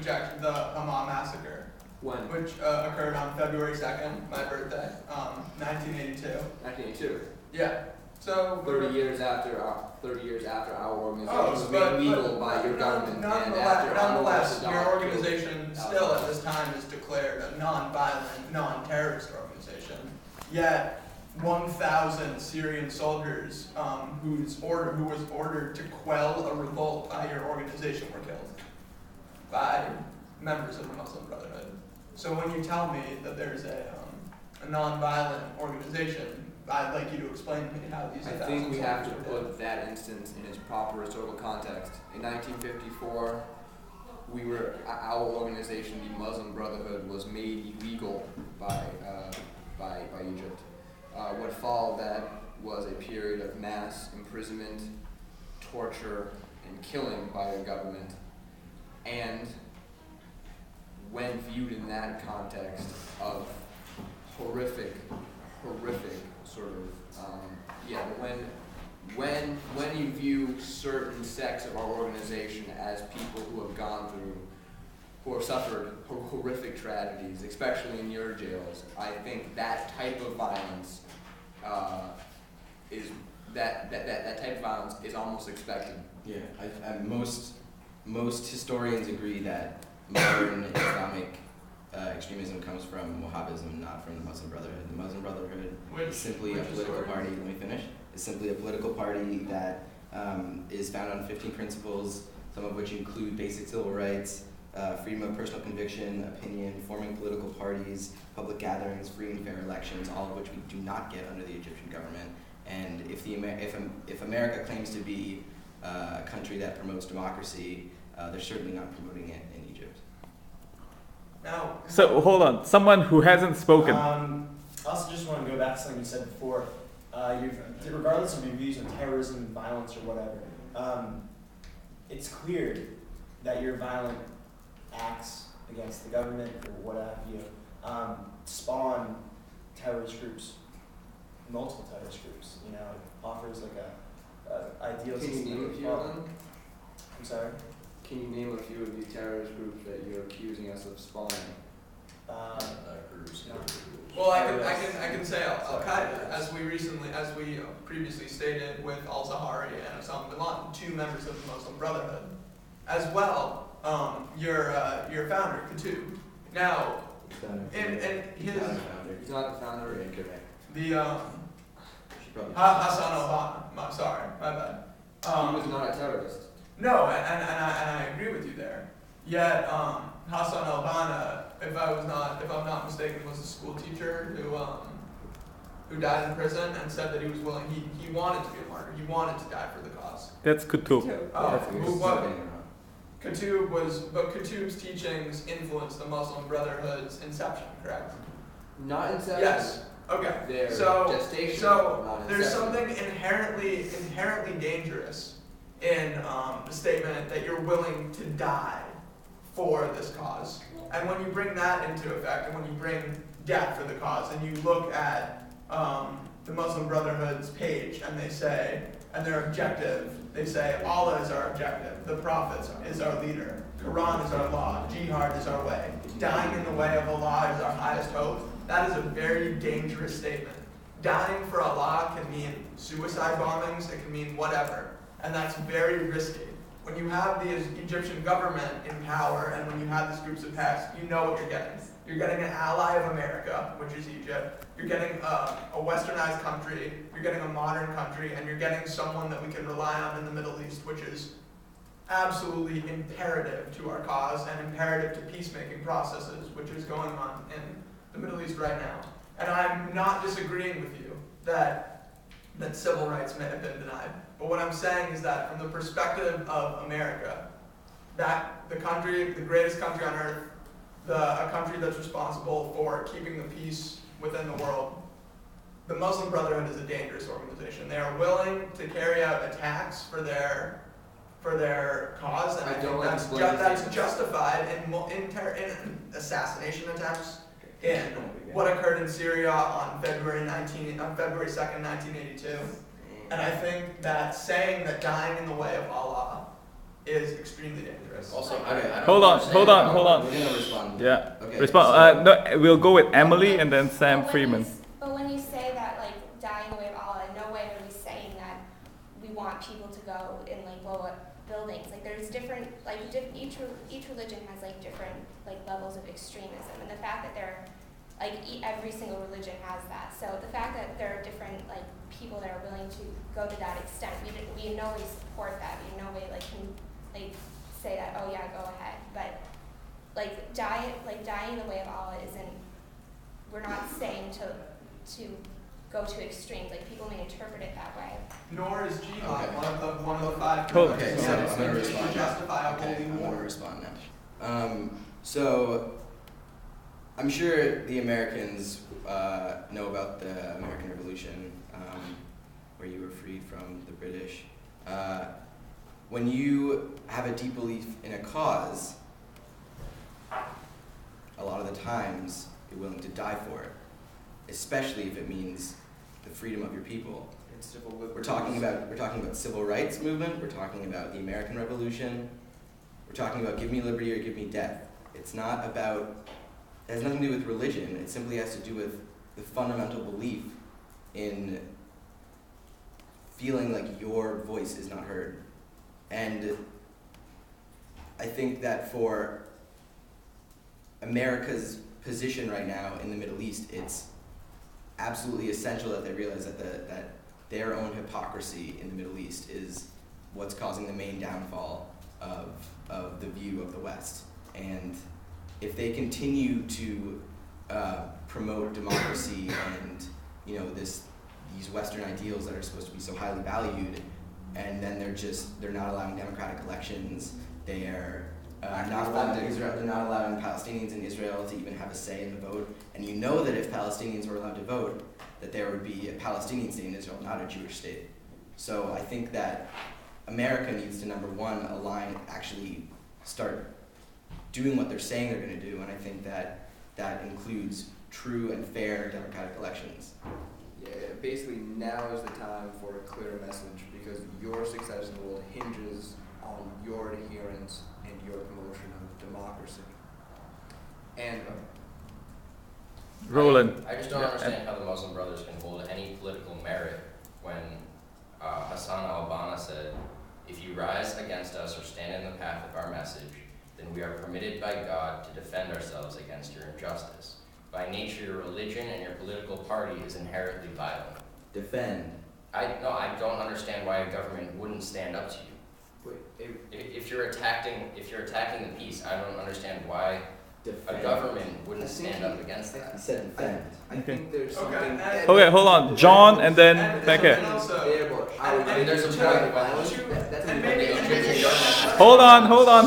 object the Hamas massacre. When? Which occurred on February 2nd, my birthday, 1982. 1982. Yeah. So 30 years after our organization Oh, was made legal by your government, and after nonetheless, your unorthodox organization still at this time is declared a non-violent, non-terrorist organization. Yet 1,000 Syrian soldiers who was ordered to quell a revolt by your organization were killed by members of the Muslim Brotherhood. So when you tell me that there's a non-violent organization, I'd like you to explain to me how these. I think we have to put that instance in its proper historical context. In 1954, our organization, the Muslim Brotherhood, was made illegal by Egypt. What followed that was a period of mass imprisonment, torture, and killing by the government. And when viewed in that context of horrific sort of, when you view certain sects of our organization as people who have suffered horrific tragedies, especially in your jails, I think that type of violence is almost expected. Yeah, most historians agree that modern Islamic extremism comes from Wahhabism, not from the Muslim Brotherhood. The Muslim Brotherhood is simply a political party. Let me finish. It's simply a political party that is founded on 15 principles, some of which include basic civil rights, freedom of personal conviction, opinion, forming political parties, public gatherings, free and fair elections, all of which we do not get under the Egyptian government. And if America claims to be a country that promotes democracy, they're certainly not promoting it in Egypt. Now, so hold on, someone who hasn't spoken. I also just want to go back to something you said before. Regardless of your views on terrorism and violence or whatever, it's clear that your violent acts against the government or what have you spawn terrorist groups, multiple terrorist groups. You know, it offers like a ideal Can you system. name a few of them? I'm sorry? Can you name a few of the terrorist groups that you're accusing us of spawning? well, I can say Al Qaeda, as we previously stated with Al Zahari and Osama bin Laden, 2 members of the Muslim Brotherhood, as well. Your founder, Qutb. Now, He's not the founder. Incorrect. the Hassan al-Banna. Sorry, my bad. He was not a terrorist. No, and I agree with you there. Yet Hassan al-Banna, if I'm not mistaken, was a school teacher who died in prison and said that he was willing. He wanted to be a martyr. He wanted to die for the cause. That's Qutb. Qutb's teachings influenced the Muslim Brotherhood's inception, correct? Not inception. Yes. Okay. Their So gestation, not there's inception. something inherently dangerous in the statement that you're willing to die for this cause. And when you bring that into effect, and when you bring death for the cause, and you look at the Muslim Brotherhood's page, and they say, and their objective, they say, Allah is our objective, the Prophet is our leader, Quran is our law, jihad is our way, dying in the way of Allah is our highest hope. That is a very dangerous statement. Dying for Allah can mean suicide bombings, it can mean whatever, and that's very risky. When you have the Egyptian government in power, and when you have these groups of texts, you know what you're getting. You're getting an ally of America, which is Egypt. You're getting a westernized country. You're getting a modern country, and you're getting someone that we can rely on in the Middle East, which is absolutely imperative to our cause and imperative to peacemaking processes, which is going on in the Middle East right now. And I'm not disagreeing with you that civil rights may have been denied. But what I'm saying is that from the perspective of America, that the country, the greatest country on earth, a country that's responsible for keeping the peace within the world, the Muslim Brotherhood is a dangerous organization. They are willing to carry out attacks for their cause, and I think that's justified in assassination attempts, in what occurred in Syria on February 2nd, 1982. And I think that saying that dying in the way of Allah is extremely dangerous. Also, Okay, I don't Hold on, understand hold on, how- hold on. We're gonna respond. Yeah. Okay. Respond. so- No, we'll go with Emily and then Sam But when Freeman. But when you say that, like, die in the way of Allah, in no way are we saying that we want people to go and, like, blow up buildings. Like, there's different, like, each religion has, like, different, like, levels of extremism. And the fact that they're, like, every single religion has that. So the fact that there are different, like, people that are willing to go to that extent, we in no way support that. We in no way, like, can, like, say that, oh, yeah, go ahead. But, like, dying in the way of Allah isn't, we're not saying to go to extremes. Like, people may interpret it that way. Nor is jihad Okay. one of the 5 Cool. Okay, pillars so of I'm gonna to respond. justify a Okay, holy I'm war. gonna respond now. So I'm sure the Americans know about the American Revolution, where you were freed from the British. When you have a deep belief in a cause, a lot of the times you're willing to die for it, especially if it means the freedom of your people. And civil liberties. We're talking about civil rights movement. We're talking about the American Revolution. We're talking about give me liberty or give me death. It's not about. It has nothing to do with religion. It simply has to do with the fundamental belief in feeling like your voice is not heard. And I think that for America's position right now in the Middle East, it's absolutely essential that they realize that their own hypocrisy in the Middle East is what's causing the main downfall of the view of the West. And if they continue to promote democracy and these Western ideals that are supposed to be so highly valued, and then they're not allowing democratic elections, they're not allowing Palestinians in Israel to even have a say in the vote. And you know that if Palestinians were allowed to vote, that there would be a Palestinian state in Israel, not a Jewish state. So I think that America needs to, number one, actually start doing what they're saying they're going to do, and I think that includes true and fair democratic elections. Yeah, basically now is the time for a clear message, because your success in the world hinges on your adherence and your promotion of democracy. And Roland. I just don't understand how the Muslim Brothers can hold any political merit when Hassan al-Banna said, if you rise against us or stand in the path of our message, then we are permitted by God to defend ourselves against your injustice. By nature, your religion and your political party is inherently violent. Defend. I don't understand why a government wouldn't stand up to you. wait, If you're attacking the peace, I don't understand why Defend. a government wouldn't stand up against He that. said defend. I think there's Okay, something. and- Okay, hold on. John and then And Becca. also, Yeah, but and there's a to- point about That's and maybe- Egyptian government. Hold on.